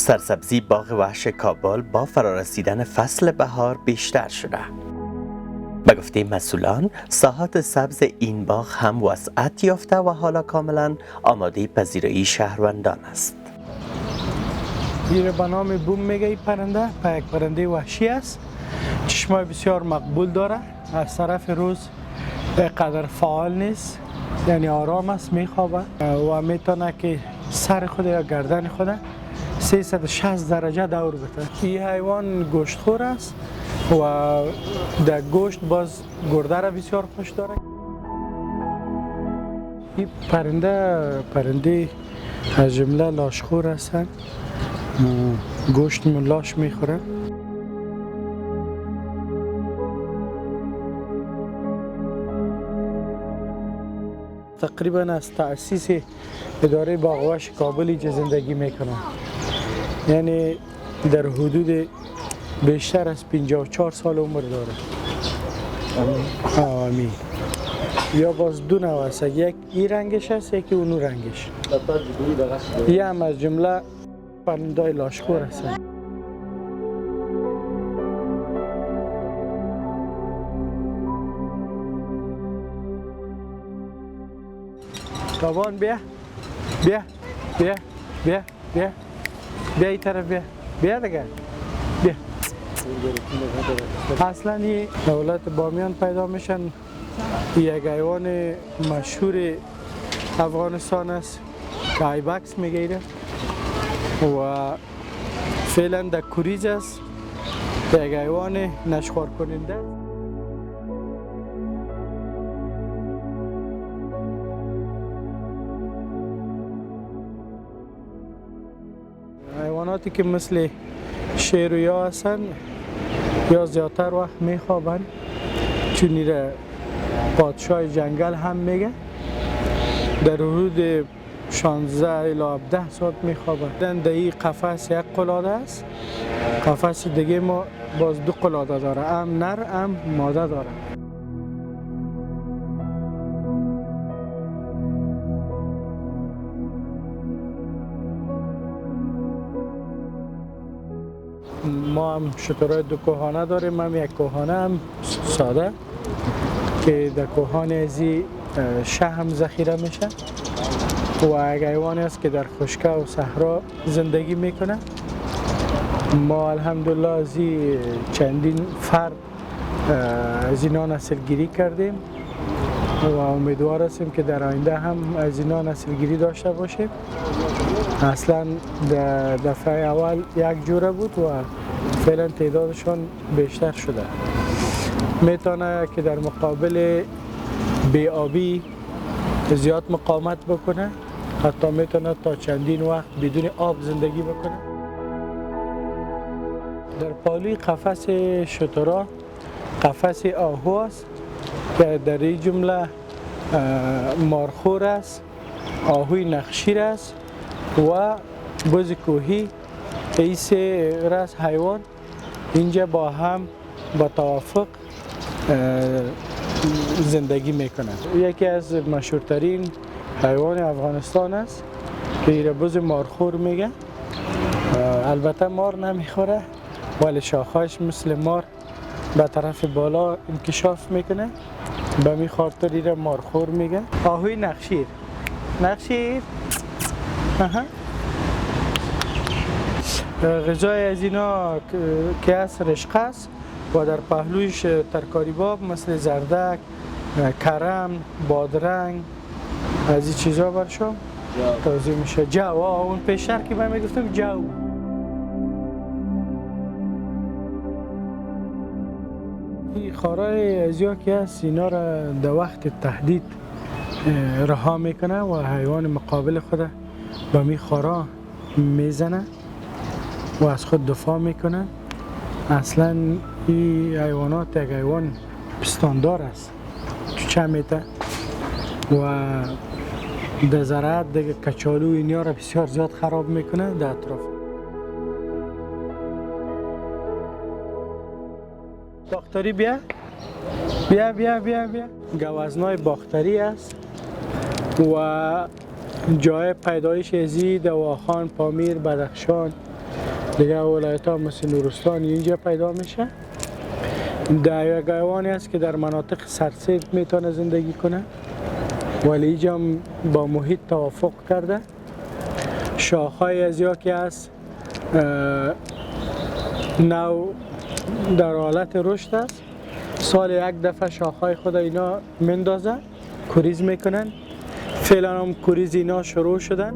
سرسبزی باغ وحش کابل با فرارسیدن فصل بهار بیشتر شده. به گفته مسئولان، ساحات سبز این باغ هم وسعت یافته و حالا کاملا آماده پذیرایی شهروندان است. این به نام بوم میگه این پرنده، یک پرنده وحشی است. چشمای بسیار مقبول داره. از طرف روز قدر فعال نیست، یعنی آرام است، میخوابه و میتونه که سر خود یا گردن خود 360 درجه دور بده. این حیوان گوشتخور است و در گوشت باز گرده را بسیار خوش داره. این پرنده از جمله لاشخور هستند، گوشت لاش میخورن. تقریبا از تأسیس اداره باغ وحش کابل اینجا زندگی میکنم، یعنی در حدود بیشتر از 54 سال عمر داره. آمین. یا باز دو نوع است، یک این رنگش است، یکی اونو رنگش. یه هم از جمله پرنده‌های لاشخور هستند. تابان بیا بیا بیا بیا بیا بیا این طرف بیا بیا دیگه بیا. اصلا این دولت بامیان پیدا میشن. یک حیوان مشهور افغانستان است که آیبکس میگیره و فعلا در کوریز است. یک حیوان نشخوار کننده. حیواناتی که مثل شیر و یا هستن یا زیادتر وقت میخوابن، چون ایره پادشاه جنگل هم میگه. در حدود 16 الی 17 ساعت میخوابن. در این قفس یک قلاده است، قفس دیگه ما باز دو قلاده داره، هم نر هم ماده داره. ما هم شترهای دو کوهانه داریم، هم یک کوهانه هم ساده که در کوهانه ازی شهم ذخیره میشه و یک حیوانی است که در خشکه و صحرا زندگی میکنه. ما الحمدلله از چندین فرد از اینا نسل گیری کردیم و امیدوار هستیم که در آینده هم از اینا نسل گیری داشته باشیم. اصلا دفعه اول یک جوره بود و فعلا تعدادشان بیشتر شده. میتونه که در مقابل بی‌آبی زیاد مقاومت بکنه، حتی میتونه تا چندین وقت بدون آب زندگی بکنه. در پالوی قفس شترها قفس آهو است که در این جمله مارخور است، آهوی نخشیر است و بز کوهی. این سه رس حیوان اینجا با هم با توافق زندگی میکنند. یکی از مشهورترین حیوان افغانستان است که ایره بز مارخور میگه. البته مار نمیخوره ولی شاخهاش مثل مار به طرف بالا انکشاف میکنه، به می خاطر ایره مارخور میگه. آهوی نخشیر غذای از اینا که از رشقه است و در پهلویش ترکاری باب مثل زردک، کرم، بادرنگ، از این چیزا برشم توضیح میشه. جو، اون پیشتر که من میگفتم جو. این خارای ازیا که هست اینا را در وقت تهدید رها میکنه و حیوان مقابل خود با می خارا میزنه و از خود دفاع میکنه. اصلا این حیوانات یک حیوان پستاندار است تو چمیته و در زراعت دیگه کچالو اینیا را بسیار زیاد خراب میکنه در اطراف. باختری بیا بیا بیا بیا بیا. گوزنای باختری است و جای پیدایش ازی در واخان، پامیر، بدخشان، دیگه ولایت ها مثل نورستان اینجا پیدا میشه. در یک حیوانی است که در مناطق سرسبز میتونه زندگی کنه ولی اینجا هم با محیط توافق کرده. شاخهای از یا که است نو در حالت رشد است، سال یک دفعه شاخهای خود اینا مندازه، کوریز میکنن. فعلا هم کوریز اینا شروع شدن